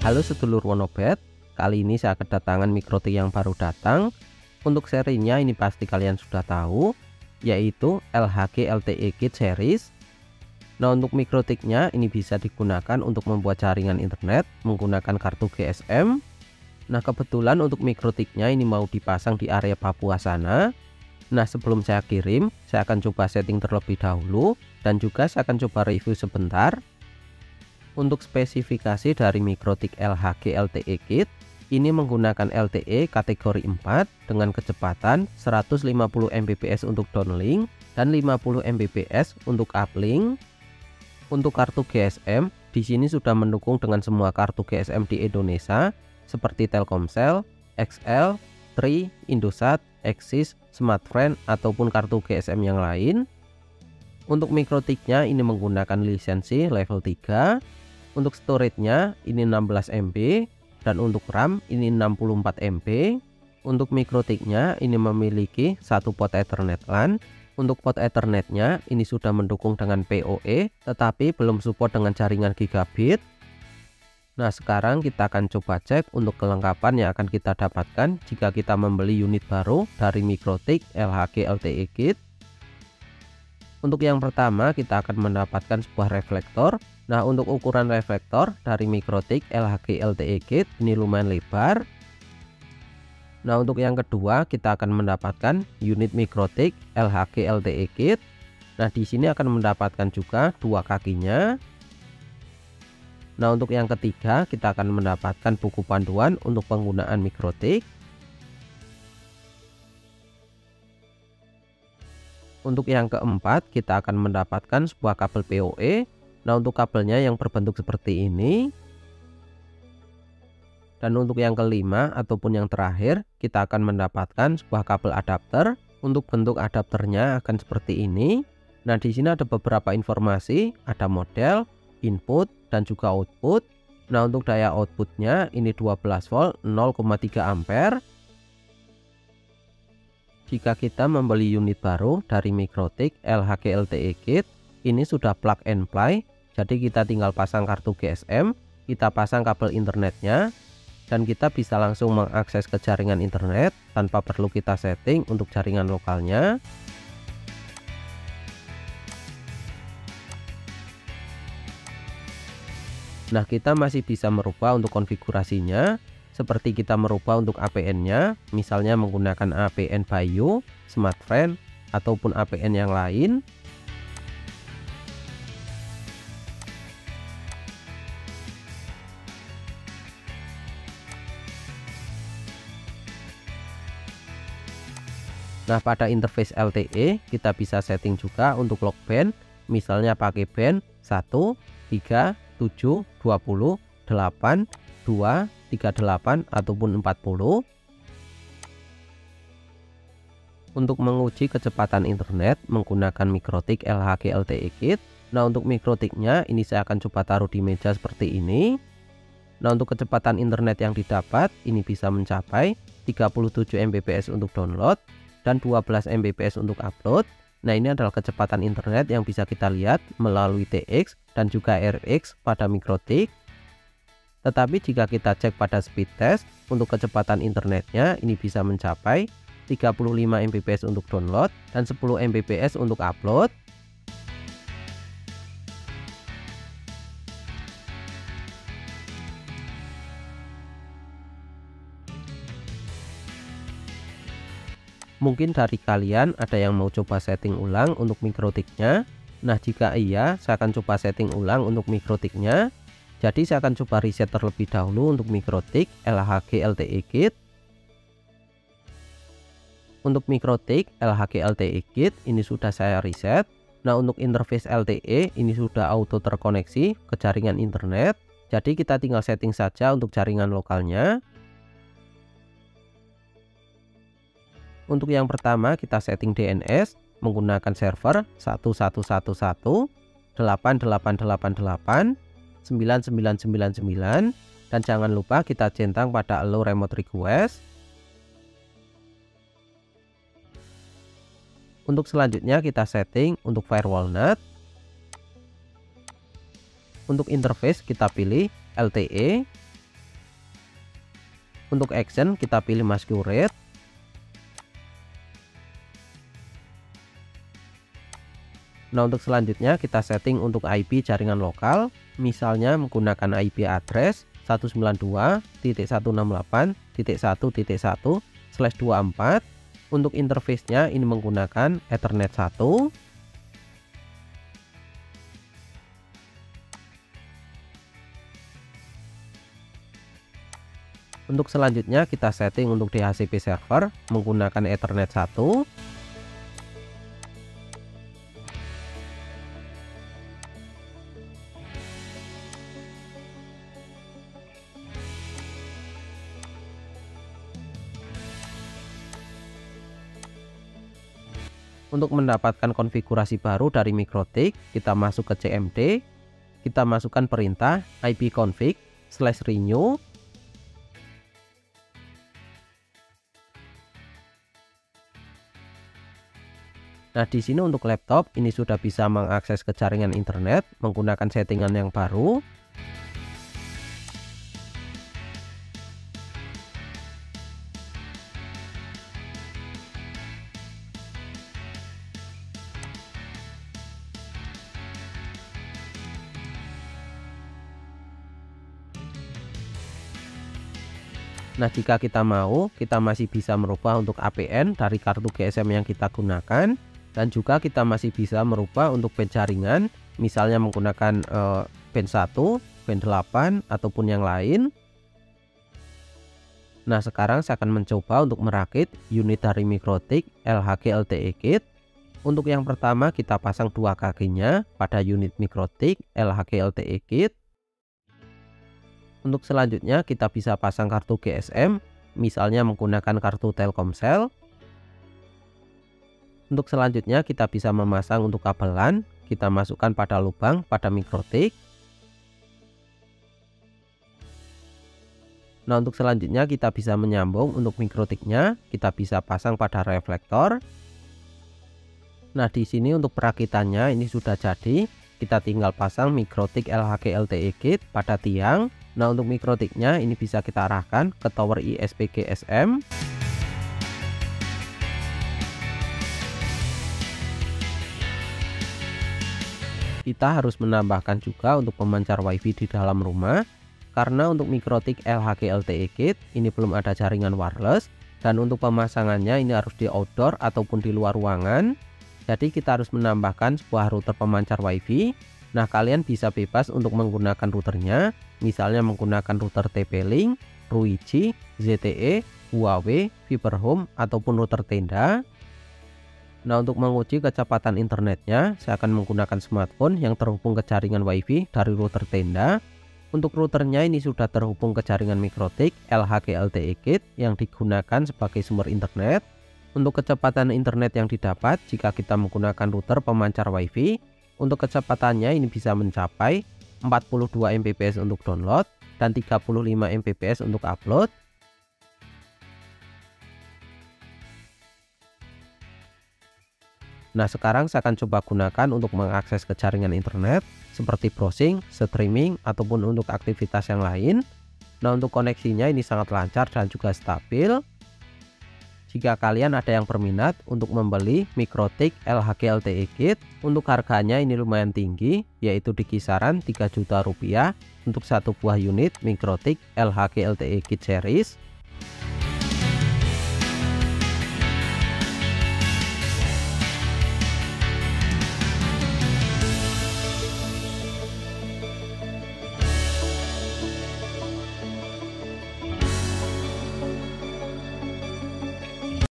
Halo sedulur Wonobet, kali ini saya kedatangan mikrotik yang baru datang. Untuk serinya ini pasti kalian sudah tahu, yaitu LHG LTE Kit series. Nah, untuk mikrotiknya ini bisa digunakan untuk membuat jaringan internet menggunakan kartu GSM. Nah, kebetulan untuk mikrotiknya ini mau dipasang di area Papua sana. Nah, sebelum saya kirim, saya akan coba setting terlebih dahulu dan juga saya akan coba review sebentar. Untuk spesifikasi dari mikrotik LHG LTE Kit, ini menggunakan LTE kategori 4 dengan kecepatan 150 Mbps untuk downlink dan 50 Mbps untuk uplink. Untuk kartu GSM, di sini sudah mendukung dengan semua kartu GSM di Indonesia seperti Telkomsel, XL, Tri, Indosat, Axis, Smartfren ataupun kartu GSM yang lain. Untuk mikrotiknya ini menggunakan lisensi level 3. Untuk storage-nya ini 16 MB dan untuk RAM ini 64 MB. Untuk mikrotiknya ini memiliki satu port Ethernet LAN. Untuk port Ethernet-nya ini sudah mendukung dengan PoE tetapi belum support dengan jaringan gigabit. Nah, sekarang kita akan coba cek untuk kelengkapan yang akan kita dapatkan jika kita membeli unit baru dari mikrotik LHG LTE Kit. Untuk yang pertama kita akan mendapatkan sebuah reflektor. Nah, untuk ukuran reflektor dari mikrotik LHG LTE Kit ini lumayan lebar. Nah, untuk yang kedua kita akan mendapatkan unit mikrotik LHG LTE Kit. Nah, di sini akan mendapatkan juga dua kakinya. Nah, untuk yang ketiga kita akan mendapatkan buku panduan untuk penggunaan mikrotik. Untuk yang keempat kita akan mendapatkan sebuah kabel PoE. Nah, untuk kabelnya yang berbentuk seperti ini. Dan untuk yang kelima ataupun yang terakhir kita akan mendapatkan sebuah kabel adapter. Untuk bentuk adapternya akan seperti ini. Nah, di sini ada beberapa informasi, ada model, input dan juga output. Nah, untuk daya outputnya ini 12 volt 0,3 ampere. Jika kita membeli unit baru dari mikrotik LHG LTE Kit, ini sudah plug and play. Jadi kita tinggal pasang kartu GSM, kita pasang kabel internetnya, dan kita bisa langsung mengakses ke jaringan internet tanpa perlu kita setting untuk jaringan lokalnya. Nah, kita masih bisa merubah untuk konfigurasinya. Seperti kita merubah untuk APN-nya, misalnya menggunakan APN Bayu, Smartfren, ataupun APN yang lain. Nah, pada interface LTE kita bisa setting juga untuk lock band, misalnya pakai band 1, 3, 7, 20, 8, 2, 38 ataupun 40. Untuk menguji kecepatan internet menggunakan mikrotik LHG LTE Kit. Nah, untuk mikrotiknya ini saya akan coba taruh di meja seperti ini. Nah, untuk kecepatan internet yang didapat ini bisa mencapai 37 Mbps untuk download dan 12 Mbps untuk upload. Nah, ini adalah kecepatan internet yang bisa kita lihat melalui TX dan juga RX pada mikrotik. Tetapi jika kita cek pada speed test untuk kecepatan internetnya ini bisa mencapai 35 Mbps untuk download dan 10 Mbps untuk upload. Mungkin dari kalian ada yang mau coba setting ulang untuk mikrotiknya. Nah, jika iya, saya akan coba setting ulang untuk mikrotiknya. Jadi saya akan coba reset terlebih dahulu untuk mikrotik LHG LTE Kit. Untuk mikrotik LHG LTE Kit ini sudah saya reset. Nah, untuk interface LTE ini sudah auto terkoneksi ke jaringan internet. Jadi kita tinggal setting saja untuk jaringan lokalnya. Untuk yang pertama kita setting DNS menggunakan server 1111 8888 9999 dan jangan lupa kita centang pada allow remote request. Untuk selanjutnya kita setting untuk firewall NAT. Untuk interface kita pilih LTE. Untuk action kita pilih masquerade. Nah, untuk selanjutnya kita setting untuk IP jaringan lokal, misalnya menggunakan IP address 192.168.1.1/24. Untuk interface-nya ini menggunakan Ethernet 1. Untuk selanjutnya kita setting untuk DHCP server menggunakan Ethernet 1. Untuk mendapatkan konfigurasi baru dari MikroTik, kita masuk ke CMD, kita masukkan perintah ipconfig/renew. Nah, di sini untuk laptop ini sudah bisa mengakses ke jaringan internet menggunakan settingan yang baru. Nah, jika kita mau, kita masih bisa merubah untuk APN dari kartu GSM yang kita gunakan, dan juga kita masih bisa merubah untuk band jaringan, misalnya menggunakan band 1, band 8, ataupun yang lain. Nah, sekarang saya akan mencoba untuk merakit unit dari MikroTik LHG LTE Kit. Untuk yang pertama kita pasang dua kakinya pada unit MikroTik LHG LTE Kit. Untuk selanjutnya kita bisa pasang kartu GSM, misalnya menggunakan kartu Telkomsel. Untuk selanjutnya kita bisa memasang untuk kabel LAN, kita masukkan pada lubang pada MikroTik. Nah, untuk selanjutnya kita bisa menyambung untuk MikroTiknya, kita bisa pasang pada reflektor. Nah, di sini untuk perakitannya ini sudah jadi, kita tinggal pasang MikroTik LHG LTE Kit pada tiang. Nah, untuk MikroTiknya ini bisa kita arahkan ke tower ISP GSM. Kita harus menambahkan juga untuk pemancar WiFi di dalam rumah, karena untuk MikroTik LHG LTE Kit ini belum ada jaringan wireless, dan untuk pemasangannya ini harus di outdoor ataupun di luar ruangan. Jadi kita harus menambahkan sebuah router pemancar WiFi. Nah, kalian bisa bebas untuk menggunakan routernya, misalnya menggunakan router TP-Link, Ruijie, ZTE, Huawei, Fiberhome, ataupun router tenda. Nah, untuk menguji kecepatan internetnya, saya akan menggunakan smartphone yang terhubung ke jaringan WiFi dari router tenda. Untuk routernya ini sudah terhubung ke jaringan MikroTik LHG LTE Kit yang digunakan sebagai sumber internet. Untuk kecepatan internet yang didapat jika kita menggunakan router pemancar WiFi, untuk kecepatannya ini bisa mencapai 42 Mbps untuk download dan 35 Mbps untuk upload. Nah, sekarang saya akan coba gunakan untuk mengakses ke jaringan internet seperti browsing, streaming, ataupun untuk aktivitas yang lain. Nah, untuk koneksinya ini sangat lancar dan juga stabil. Jika kalian ada yang berminat untuk membeli MikroTik LHG LTE Kit, untuk harganya ini lumayan tinggi, yaitu di kisaran 3 juta rupiah untuk satu buah unit MikroTik LHG LTE Kit series.